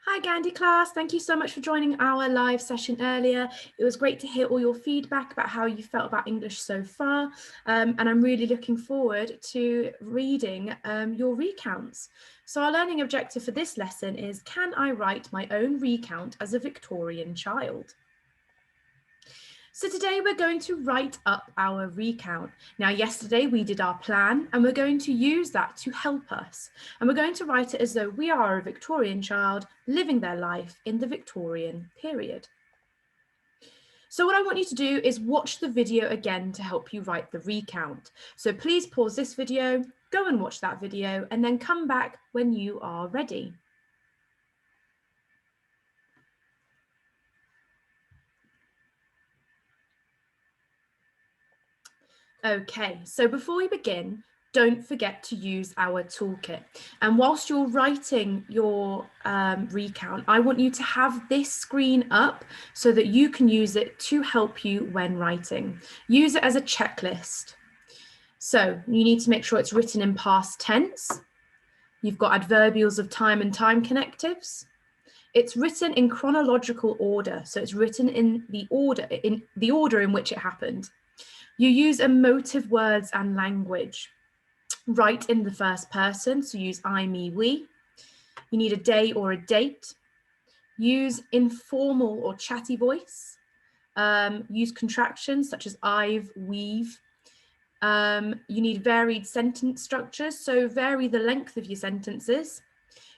Hi Gandhi class, thank you so much for joining our live session earlier. It was great to hear all your feedback about how you felt about English so far, and I'm really looking forward to reading your recounts. So our learning objective for this lesson is, can I write my own recount as a Victorian child? So today we're going to write up our recount. Now, yesterday we did our plan and we're going to use that to help us. And we're going to write it as though we are a Victorian child living their life in the Victorian period. So what I want you to do is watch the video again to help you write the recount. So please pause this video, go and watch that video, and then come back when you are ready. Okay, so before we begin, don't forget to use our toolkit. And whilst you're writing your recount, I want you to have this screen up so that you can use it to help you when writing. Use it as a checklist. So you need to make sure it's written in past tense. You've got adverbials of time and time connectives. It's written in chronological order, so it's written in the order in which it happened. You use emotive words and language. Write in the first person, so use I, me, we. You need a day or a date. Use informal or chatty voice. Use contractions such as I've, we've. You need varied sentence structures, so vary the length of your sentences.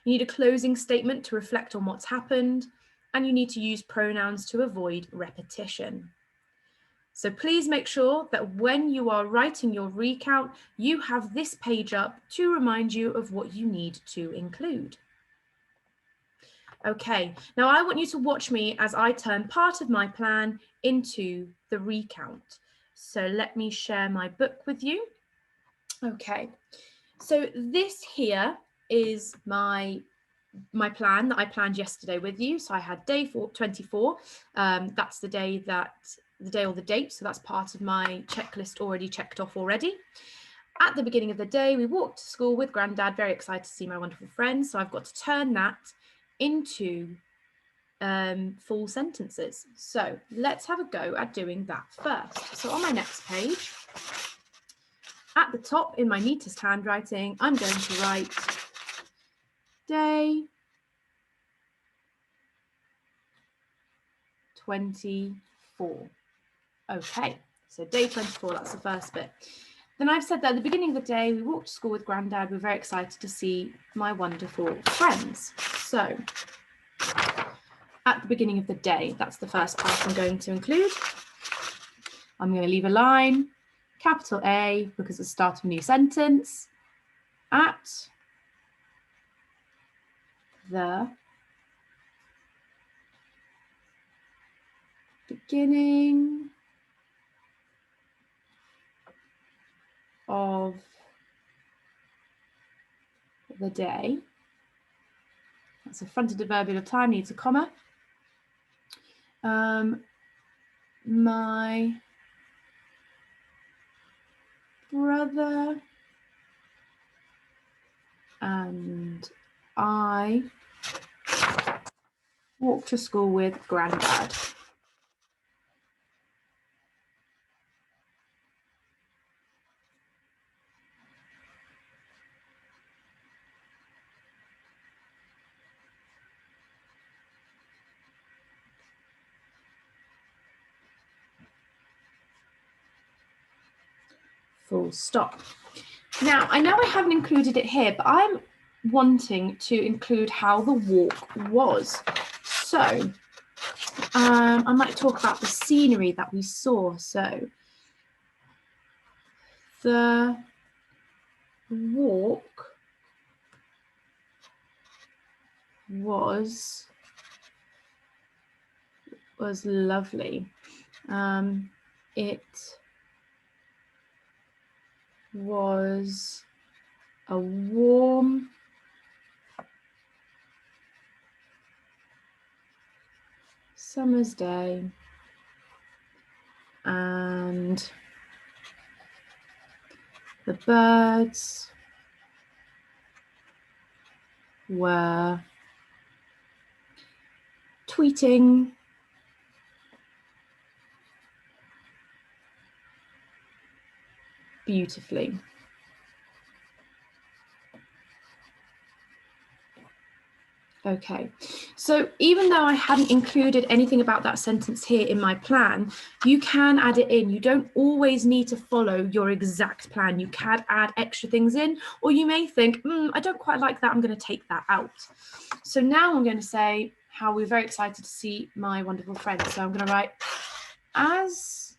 You need a closing statement to reflect on what's happened, and you need to use pronouns to avoid repetition. So please make sure that when you are writing your recount, you have this page up to remind you of what you need to include. Okay, now I want you to watch me as I turn part of my plan into the recount. So let me share my book with you. Okay, so this here is my plan that I planned yesterday with you. So I had day 24. That's the day or the date. So that's part of my checklist already checked off already. At the beginning of the day, we walked to school with Granddad, very excited to see my wonderful friends. So I've got to turn that into full sentences. So let's have a go at doing that first. So on my next page, at the top in my neatest handwriting, I'm going to write day 24. Okay, so day 24, that's the first bit. Then I've said that at the beginning of the day, we walked to school with Granddad. We're very excited to see my wonderful friends. So at the beginning of the day, that's the first part I'm going to include. I'm going to leave a line, capital A, because it's the start of a new sentence, at the beginning of the day. That's a fronted adverbial of time, needs a comma. My brother and I walked to school with Granddad. Full stop. Now, I know I haven't included it here, but I'm wanting to include how the walk was. So I might talk about the scenery that we saw. So the walk was lovely. It was a warm summer's day, and the birds were tweeting. Beautifully. Okay, so even though I hadn't included anything about that sentence here in my plan, you can add it in. You don't always need to follow your exact plan. You can add extra things in, or you may think, I don't quite like that, I'm going to take that out. So now I'm going to say how we're very excited to see my wonderful friends. So I'm going to write, as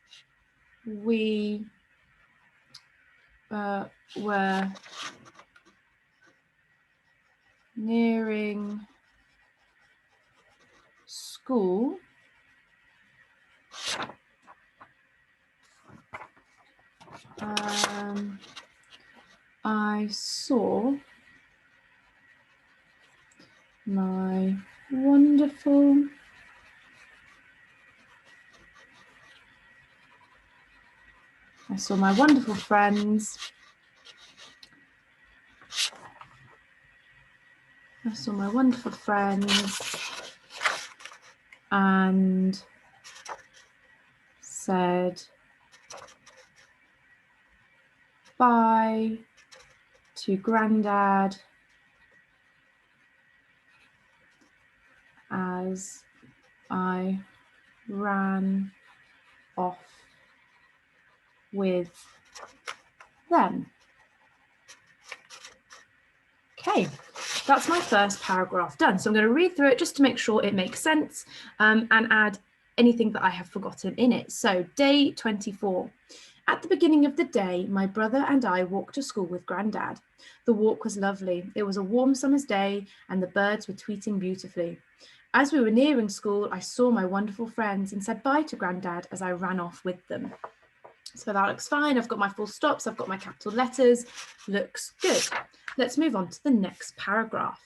we were nearing school, I saw my wonderful friends. I saw my wonderful friends and said bye to Grandad as I ran off with them. Okay, that's my first paragraph done. So I'm going to read through it just to make sure it makes sense and add anything that I have forgotten in it. So day 24. At the beginning of the day, my brother and I walked to school with Grandad. The walk was lovely. It was a warm summer's day and the birds were tweeting beautifully. As we were nearing school, I saw my wonderful friends and said bye to Grandad as I ran off with them. So that looks fine. I've got my full stops. I've got my capital letters. Looks good. Let's move on to the next paragraph.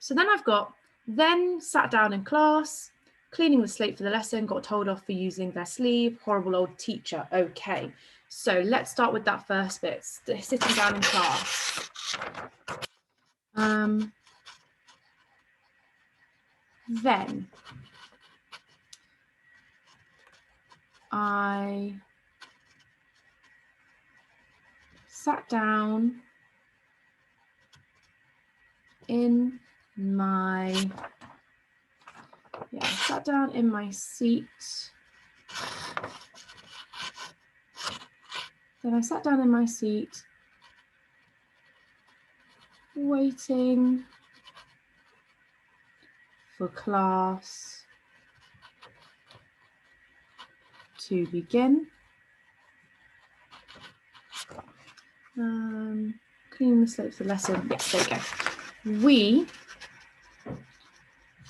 So then I've got, then sat down in class, cleaning the slate for the lesson, got told off for using their sleeve, horrible old teacher. Okay, so let's start with that first bit, sitting down in class. Then I sat down in my seat. Then I sat down in my seat, waiting for class to begin. Cleaning the slate for the lesson. Yes, there we go. We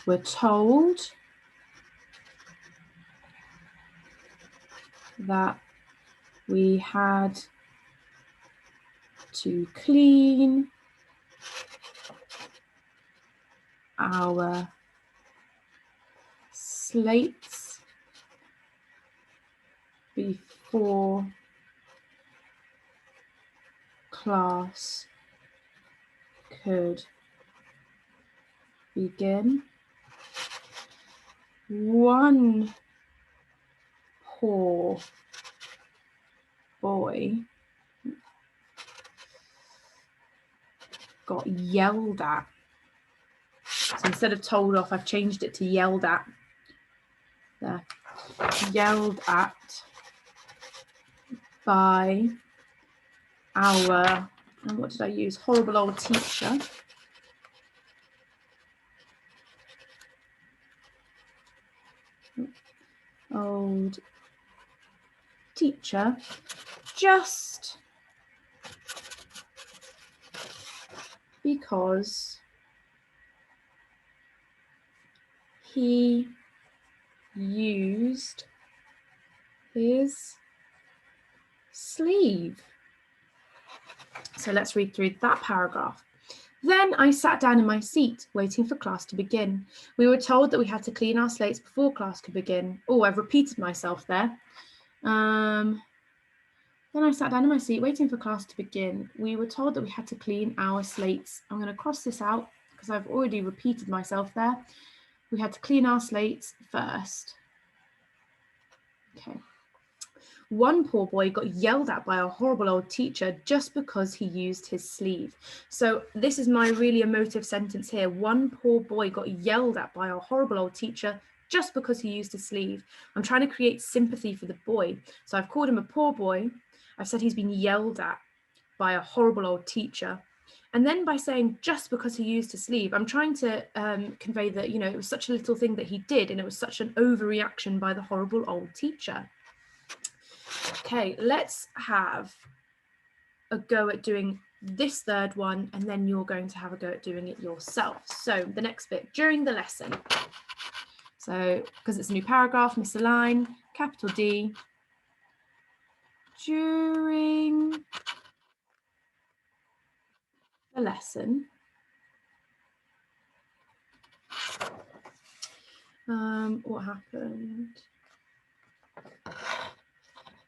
were told that we had to clean our slates before class could begin. One poor boy got yelled at. So instead of told off, I've changed it to yelled at. There. Yelled at by our, and what did I use? Horrible old teacher. Old teacher, just because he used his sleeve. So let's read through that paragraph. Then I sat down in my seat, waiting for class to begin. We were told that we had to clean our slates before class could begin. Oh, I've repeated myself there. Then I sat down in my seat, waiting for class to begin. We were told that we had to clean our slates. I'm going to cross this out because I've already repeated myself there. We had to clean our slates first. Okay. One poor boy got yelled at by a horrible old teacher just because he used his sleeve. So this is my really emotive sentence here. One poor boy got yelled at by a horrible old teacher just because he used his sleeve. I'm trying to create sympathy for the boy. So I've called him a poor boy. I've said he's been yelled at by a horrible old teacher. And then by saying just because he used his sleeve, I'm trying to convey that, you know, it was such a little thing that he did, and it was such an overreaction by the horrible old teacher. Okay, let's have a go at doing this third one, and then you're going to have a go at doing it yourself. So the next bit, during the lesson. So because it's a new paragraph, miss a line, capital D. During the lesson. What happened?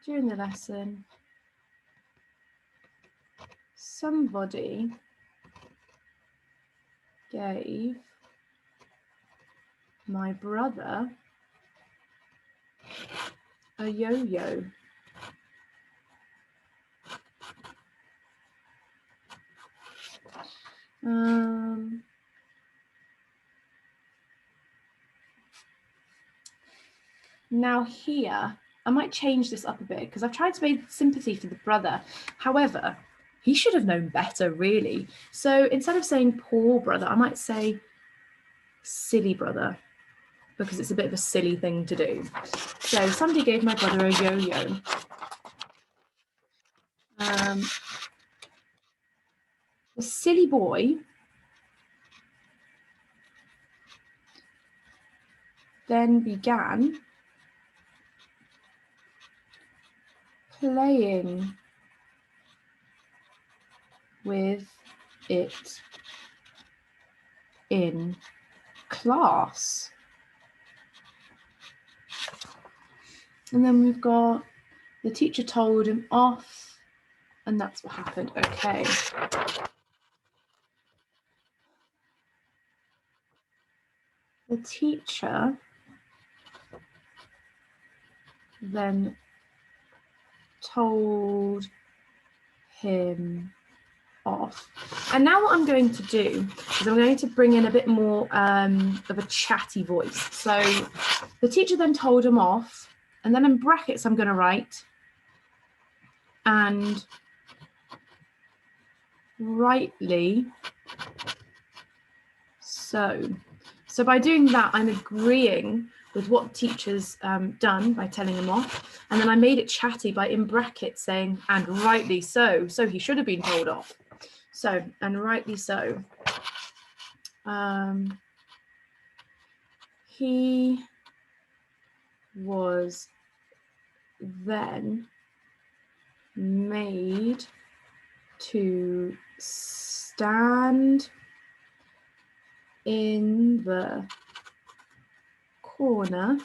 During the lesson, somebody gave my brother a yo-yo. Now here, I might change this up a bit because I've tried to make sympathy for the brother. However, he should have known better, really. So instead of saying poor brother, I might say silly brother, because it's a bit of a silly thing to do. So somebody gave my brother a yo-yo. The silly boy then began playing with it in class. And then we've got the teacher told him off, and that's what happened. Okay. The teacher then told him off. And now what I'm going to do is I'm going to bring in a bit more of a chatty voice. So the teacher then told him off, and then in brackets I'm going to write and rightly so. So by doing that, I'm agreeing with what the teacher's done by telling him off, and then I made it chatty by in brackets saying and rightly so. So he should have been told off. So and rightly so. He was then made to stand in the corner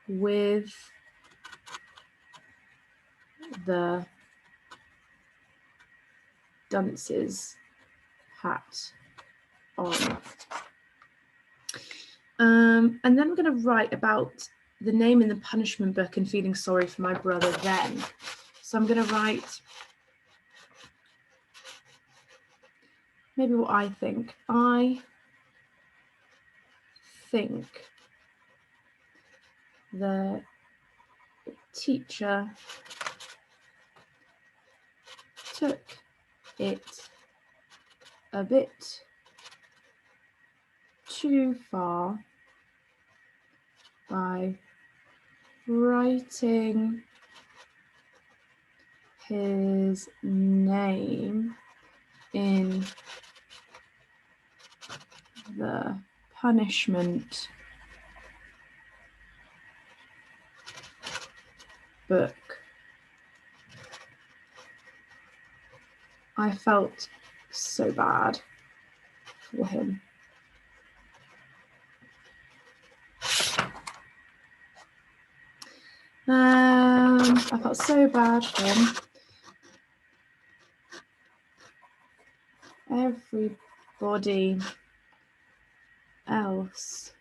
with the dunce's hat on. And then I'm going to write about the name in the punishment book and feeling sorry for my brother then. So I'm going to write maybe what I think. I think the teacher took it a bit too far by writing his name in the punishment book. I felt so bad for him. I felt so bad for him. Everybody else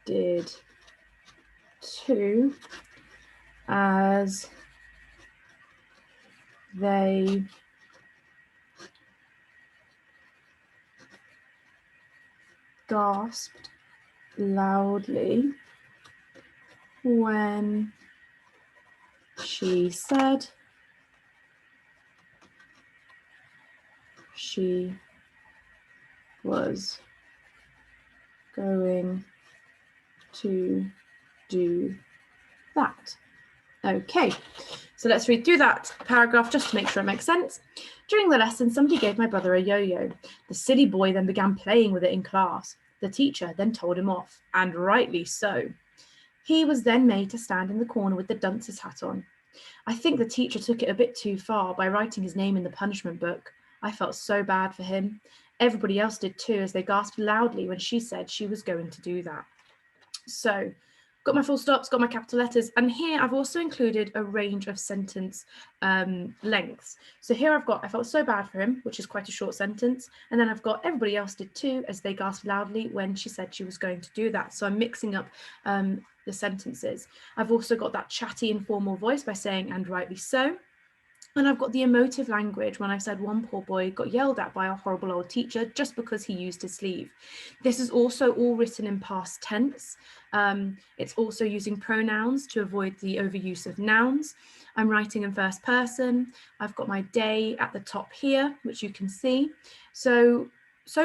did too, as they gasped loudly when she said she was going to do that. Okay, so let's read through that paragraph just to make sure it makes sense. During the lesson, somebody gave my brother a yo-yo. The silly boy then began playing with it in class. The teacher then told him off, and rightly so. He was then made to stand in the corner with the dunce's hat on. I think the teacher took it a bit too far by writing his name in the punishment book. I felt so bad for him. Everybody else did too, as they gasped loudly when she said she was going to do that. So, got my full stops, got my capital letters, and here I've also included a range of sentence lengths. So here I've got, I felt so bad for him, which is quite a short sentence, and then I've got everybody else did too, as they gasped loudly when she said she was going to do that. So I'm mixing up the sentences. I've also got that chatty informal voice by saying, and rightly so. And I've got the emotive language when I said one poor boy got yelled at by a horrible old teacher just because he used his sleeve. This is also all written in past tense. It's also using pronouns to avoid the overuse of nouns. I'm writing in first person. I've got my day at the top here, which you can see. So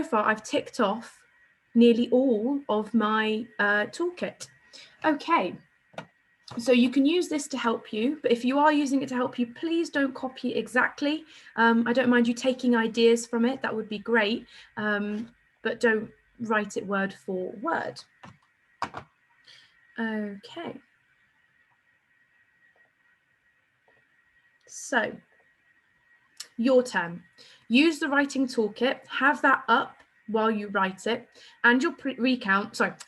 far I've ticked off nearly all of my toolkit. Okay. So you can use this to help you, but if you are using it to help you, please don't copy it exactly. I don't mind you taking ideas from it, that would be great, but don't write it word for word. Okay. So, your turn. Use the writing toolkit, have that up while you write it, and your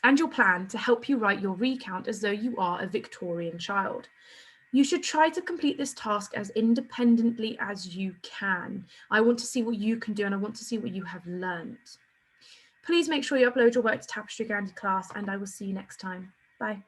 and your plan to help you write your recount as though you are a Victorian child. You should try to complete this task as independently as you can. I want to see what you can do, and I want to see what you have learned. Please make sure you upload your work to Tapestry Gandhi class, and I will see you next time. Bye.